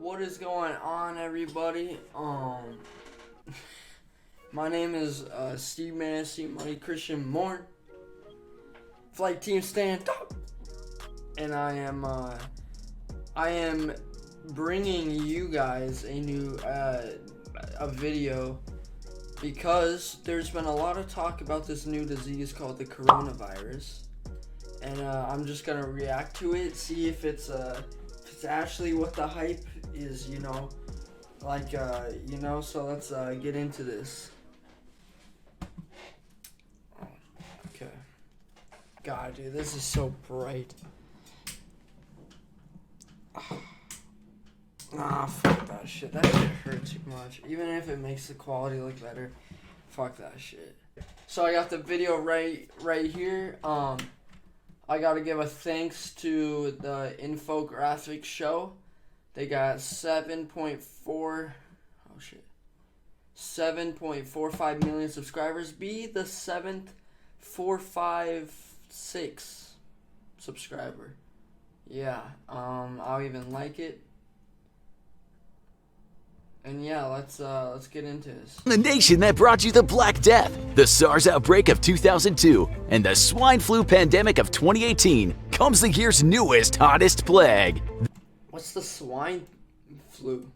What is going on, everybody? My name is Steve Massey, Money Christian Morn, Flight Team Stand Up, and I am bringing you guys a new a video because there's been a lot of talk about this new disease called the coronavirus, and I'm just gonna react to it, see if it's actually what the hype is, so let's get into this. Okay. God, dude, this is so bright. Fuck that shit. That shit hurt too much. Even if it makes the quality look better, fuck that shit. So I got the video right here. I gotta give a thanks to the infographic show. They got 7.45 million subscribers. Be the 7,456 subscriber. Yeah, I'll even like it. And yeah, let's get into this. The nation that brought you the Black Death, the SARS outbreak of 2002, and the swine flu pandemic of 2018 comes the year's newest, hottest plague. What's the swine flu?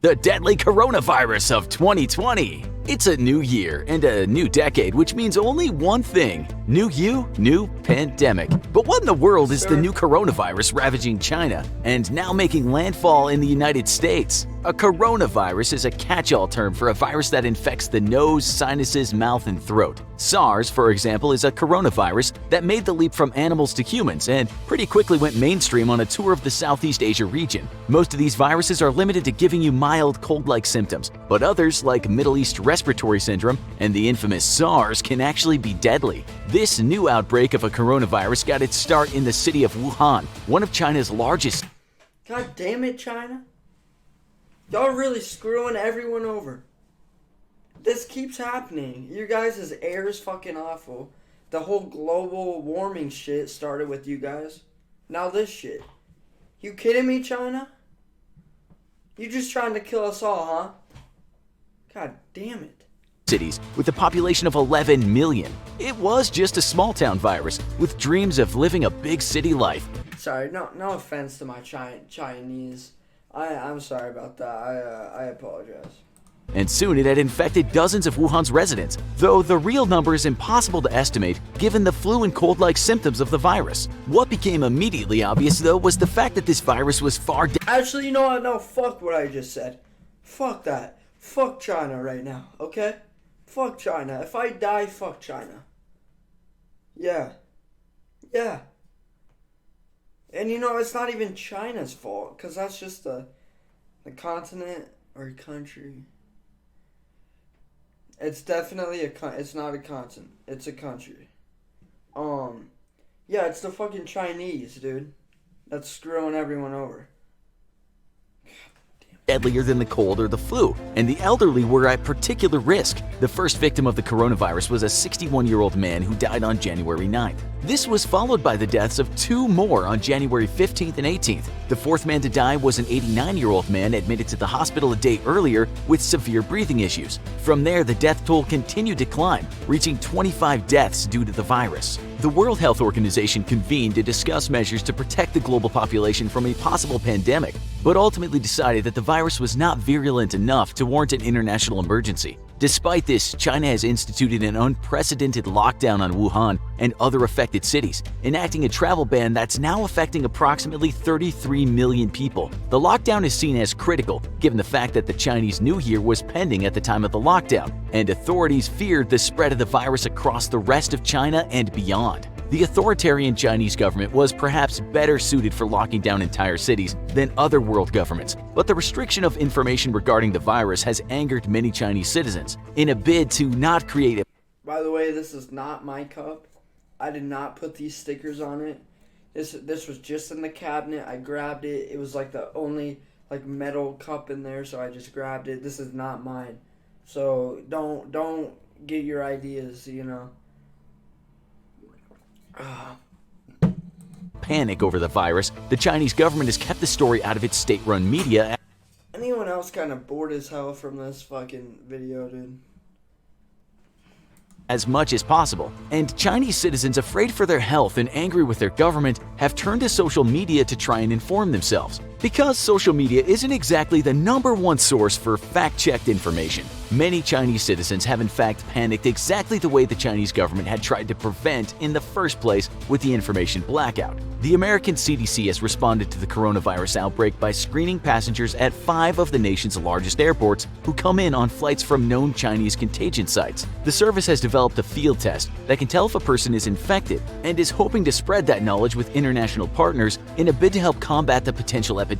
The deadly coronavirus of 2020. It's a new year and a new decade, which means only one thing. New you, new pandemic. But what in the world is the new coronavirus ravaging China and now making landfall in the United States? A coronavirus is a catch-all term for a virus that infects the nose, sinuses, mouth, and throat. SARS, for example, is a coronavirus that made the leap from animals to humans and pretty quickly went mainstream on a tour of the Southeast Asia region. Most of these viruses are limited to giving you mild cold-like symptoms, but others, like Middle East respiratory syndrome and the infamous SARS, can actually be deadly. This new outbreak of a coronavirus got its start in the city of Wuhan, one of China's largest. God damn it, China. Y'all really screwing everyone over. This keeps happening. You guys' air is fucking awful. The whole global warming shit started with you guys. Now this shit. You kidding me, China? You just trying to kill us all, huh? God damn it. Cities with a population of 11 million. It was just a small-town virus with dreams of living a big city life. Sorry, no offense to my Chinese. I'm sorry about that. I apologize. And soon it had infected dozens of Wuhan's residents, though the real number is impossible to estimate given the flu and cold-like symptoms of the virus. What became immediately obvious, though, was the fact that this virus was far Actually, you know what? No, fuck what I just said. Fuck that. Fuck China right now, okay? Fuck China. If I die, fuck China. Yeah. Yeah. And it's not even China's fault, because that's just the continent or country. It's definitely it's not a continent. It's a country. Yeah, it's the fucking Chinese, dude. That's screwing everyone over. deadlier than the cold or the flu, and the elderly were at particular risk. The first victim of the coronavirus was a 61-year-old man who died on January 9th. This was followed by the deaths of two more on January 15th and 18th. The fourth man to die was an 89-year-old man admitted to the hospital a day earlier with severe breathing issues. From there, the death toll continued to climb, reaching 25 deaths due to the virus. The World Health Organization convened to discuss measures to protect the global population from a possible pandemic, but ultimately decided that the virus was not virulent enough to warrant an international emergency. Despite this, China has instituted an unprecedented lockdown on Wuhan and other affected cities, enacting a travel ban that's now affecting approximately 33 million people. The lockdown is seen as critical, given the fact that the Chinese New Year was pending at the time of the lockdown, and authorities feared the spread of the virus across the rest of China and beyond. The authoritarian Chinese government was perhaps better suited for locking down entire cities than other world governments, but the restriction of information regarding the virus has angered many Chinese citizens. In a bid to not create a— By the way, this is not my cup. I did not put these stickers on it. This was just in the cabinet. I grabbed it. It was like the only metal cup in there, so I just grabbed it. This is not mine. So don't get your ideas, panic over the virus, the Chinese government has kept the story out of its state-run media. Anyone else kind of bored as hell from this fucking video, dude? As much as possible, and Chinese citizens afraid for their health and angry with their government have turned to social media to try and inform themselves. Because social media isn't exactly the #1 source for fact-checked information, many Chinese citizens have in fact panicked exactly the way the Chinese government had tried to prevent in the first place with the information blackout. The American CDC has responded to the coronavirus outbreak by screening passengers at 5 of the nation's largest airports who come in on flights from known Chinese contagion sites. The service has developed a field test that can tell if a person is infected and is hoping to spread that knowledge with international partners in a bid to help combat the potential epidemic.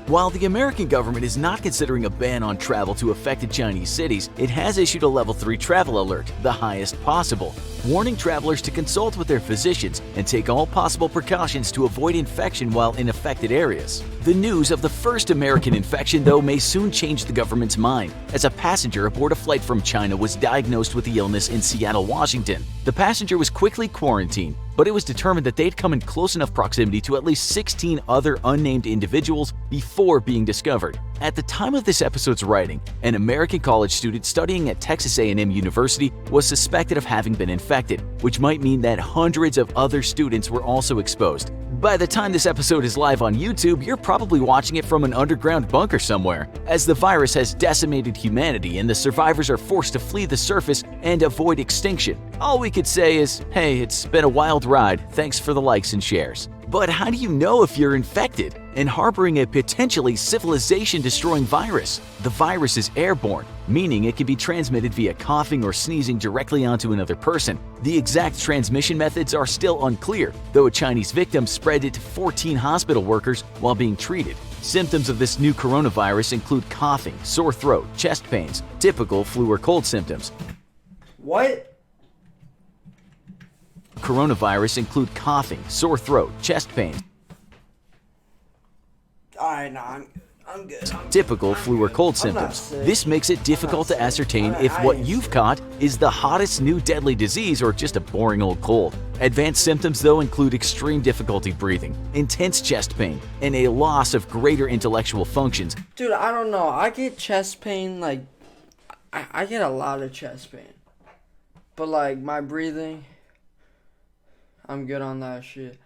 While the American government is not considering a ban on travel to affected Chinese cities, it has issued a Level 3 travel alert, the highest possible, warning travelers to consult with their physicians and take all possible precautions to avoid infection while in affected areas. The news of the first American infection, though, may soon change the government's mind, as a passenger aboard a flight from China was diagnosed with the illness in Seattle, Washington. The passenger was quickly quarantined, but it was determined that they'd come in close enough proximity to at least 16 other unnamed individuals before being discovered. At the time of this episode's writing, an American college student studying at Texas A&M University was suspected of having been infected, which might mean that hundreds of other students were also exposed. By the time this episode is live on YouTube, you're probably watching it from an underground bunker somewhere, as the virus has decimated humanity and the survivors are forced to flee the surface and avoid extinction. All we could say is, hey, it's been a wild ride, thanks for the likes and shares. But how do you know if you're infected and harboring a potentially civilization-destroying virus? The virus is airborne, meaning it can be transmitted via coughing or sneezing directly onto another person. The exact transmission methods are still unclear, though a Chinese victim spread it to 14 hospital workers while being treated. Symptoms of this new coronavirus include coughing, sore throat, chest pains, typical flu or cold symptoms. What? Coronavirus include coughing, sore throat, chest pains. Alright, nah, I'm good. Typical flu or cold symptoms. This makes it difficult to ascertain if what you've caught is the hottest new deadly disease or just a boring old cold. Advanced symptoms, though, include extreme difficulty breathing, intense chest pain, and a loss of greater intellectual functions. Dude, I don't know. I get chest pain, like, I get a lot of chest pain. But, like, my breathing, I'm good on that shit.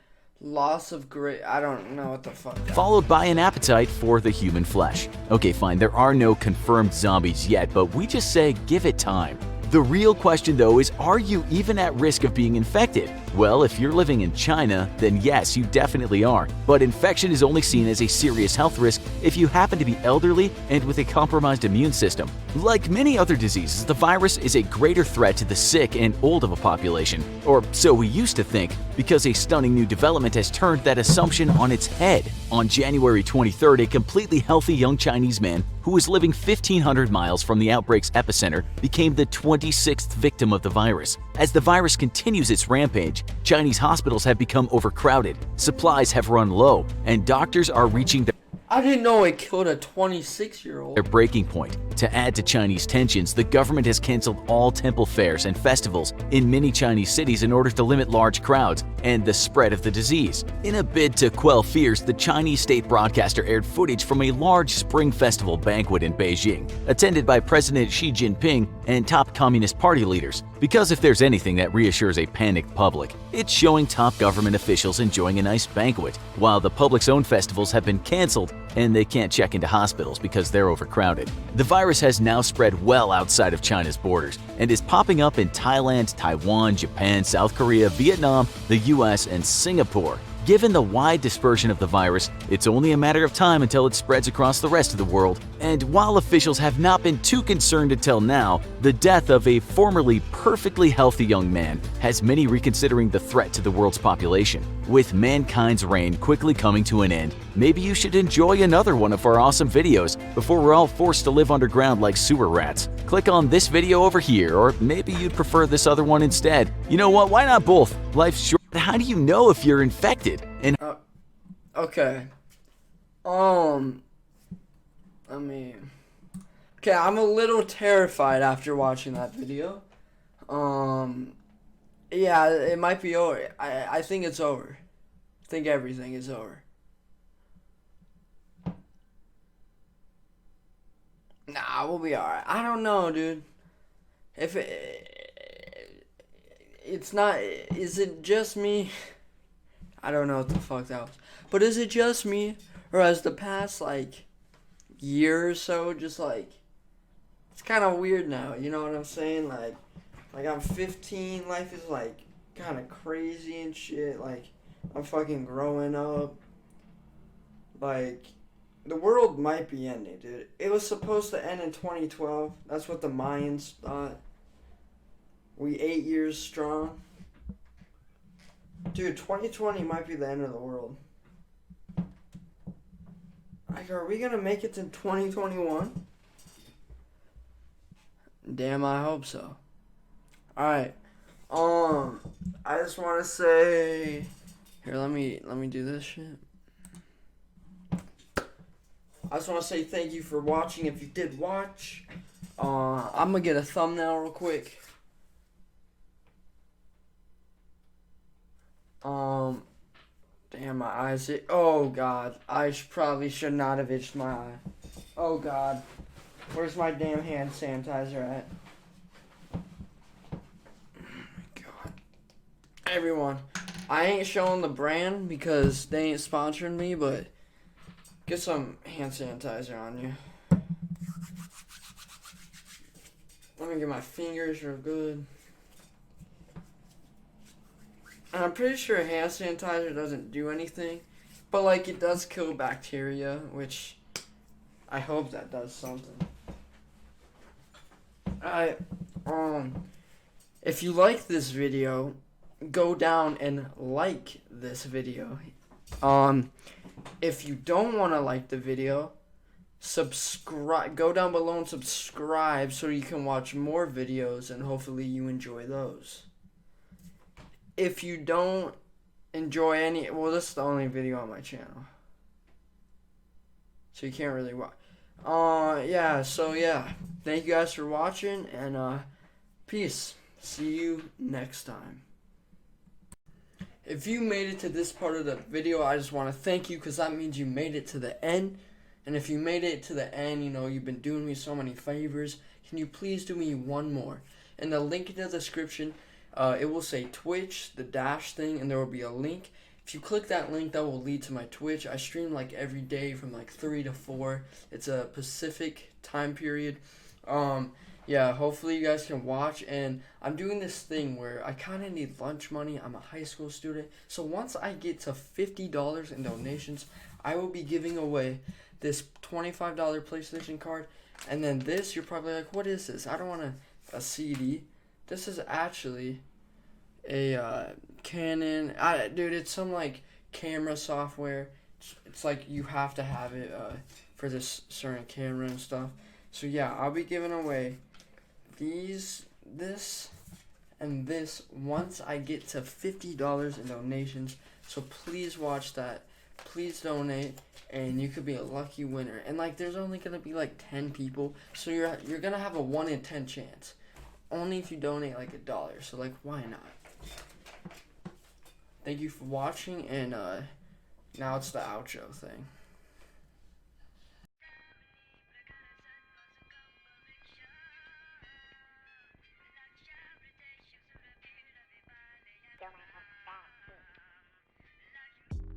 Loss of I don't know what the fuck. Followed by an appetite for the human flesh. Okay, fine, there are no confirmed zombies yet, but we just say give it time. The real question, though, is are you even at risk of being infected? Well, if you're living in China, then yes, you definitely are. But infection is only seen as a serious health risk if you happen to be elderly and with a compromised immune system. Like many other diseases, the virus is a greater threat to the sick and old of a population, or so we used to think, because a stunning new development has turned that assumption on its head. On January 23rd, a completely healthy young Chinese man who was living 1,500 miles from the outbreak's epicenter became the 26th victim of the virus. As the virus continues its rampage, Chinese hospitals have become overcrowded, supplies have run low, and doctors are reaching I didn't know it killed a 26-year-old. their breaking point. To add to Chinese tensions, the government has canceled all temple fairs and festivals in many Chinese cities in order to limit large crowds and the spread of the disease. In a bid to quell fears, the Chinese state broadcaster aired footage from a large Spring Festival banquet in Beijing, attended by President Xi Jinping and top Communist Party leaders. Because if there's anything that reassures a panicked public, it's showing top government officials enjoying a nice banquet, while the public's own festivals have been canceled and they can't check into hospitals because they're overcrowded. The virus has now spread well outside of China's borders and is popping up in Thailand, Taiwan, Japan, South Korea, Vietnam, the US, and Singapore. Given the wide dispersion of the virus, it's only a matter of time until it spreads across the rest of the world. And while officials have not been too concerned until now, the death of a formerly perfectly healthy young man has many reconsidering the threat to the world's population. With mankind's reign quickly coming to an end, maybe you should enjoy another one of our awesome videos before we're all forced to live underground like sewer rats. Click on this video over here, or maybe you'd prefer this other one instead. You know what, why not both? Life's short. How do you know if you're infected? And okay. Okay, I'm a little terrified after watching that video. Yeah, it might be over. I think it's over. think everything is over. Nah, we'll be alright. I don't know, dude. If it's not, is it just me? I don't know what the fuck that was. But is it just me? Or has the past, like, year or so just, like, it's kind of weird now, you know what I'm saying? Like I'm 15, life is, like, kind of crazy and shit. Like, I'm fucking growing up. Like, the world might be ending, dude. It was supposed to end in 2012. That's what the Mayans thought. We 8 years strong. Dude, 2020 might be the end of the world. Like, are we gonna make it to 2021? Damn, I hope so. Alright. I just wanna say, here, let me do this shit. I just want to say thank you for watching. If you did watch, I'm going to get a thumbnail real quick. Damn, my eyes. Oh, God. I probably should not have itched my eye. Oh, God. Where's my damn hand sanitizer at? Oh, my God. Everyone, I ain't showing the brand because they ain't sponsoring me, but get some hand sanitizer on you. Let me get my fingers real good. And I'm pretty sure hand sanitizer doesn't do anything, but like it does kill bacteria, which I hope that does something. Alright, if you like this video, go down and like this video. If you don't want to like the video, subscribe. Go down below and subscribe so you can watch more videos and hopefully you enjoy those. If you don't enjoy any, well, this is the only video on my channel, so you can't really watch. Yeah, so yeah, thank you guys for watching, and peace. See you next time. If you made it to this part of the video, I just want to thank you because that means you made it to the end. And if you made it to the end, you know, you've been doing me so many favors. Can you please do me one more? In the link in the description, it will say Twitch, the dash thing, and there will be a link. If you click that link, that will lead to my Twitch. I stream like every day from like 3 to 4. It's a Pacific time period. Yeah, hopefully you guys can watch, and I'm doing this thing where I kind of need lunch money. I'm a high school student, so once I get to $50 in donations, I will be giving away this $25 PlayStation card, and then this, you're probably like, what is this? I don't want a CD. This is actually a Canon, dude, it's some like camera software. It's like you have to have it for this certain camera and stuff. So yeah, I'll be giving away this, and this once I get to $50 in donations. So please watch that. Please donate, and you could be a lucky winner. And like, there's only gonna be like 10 people, so you're gonna have a 1 in 10 chance. Only if you donate like $1. So like, why not? Thank you for watching, and now it's the outro thing.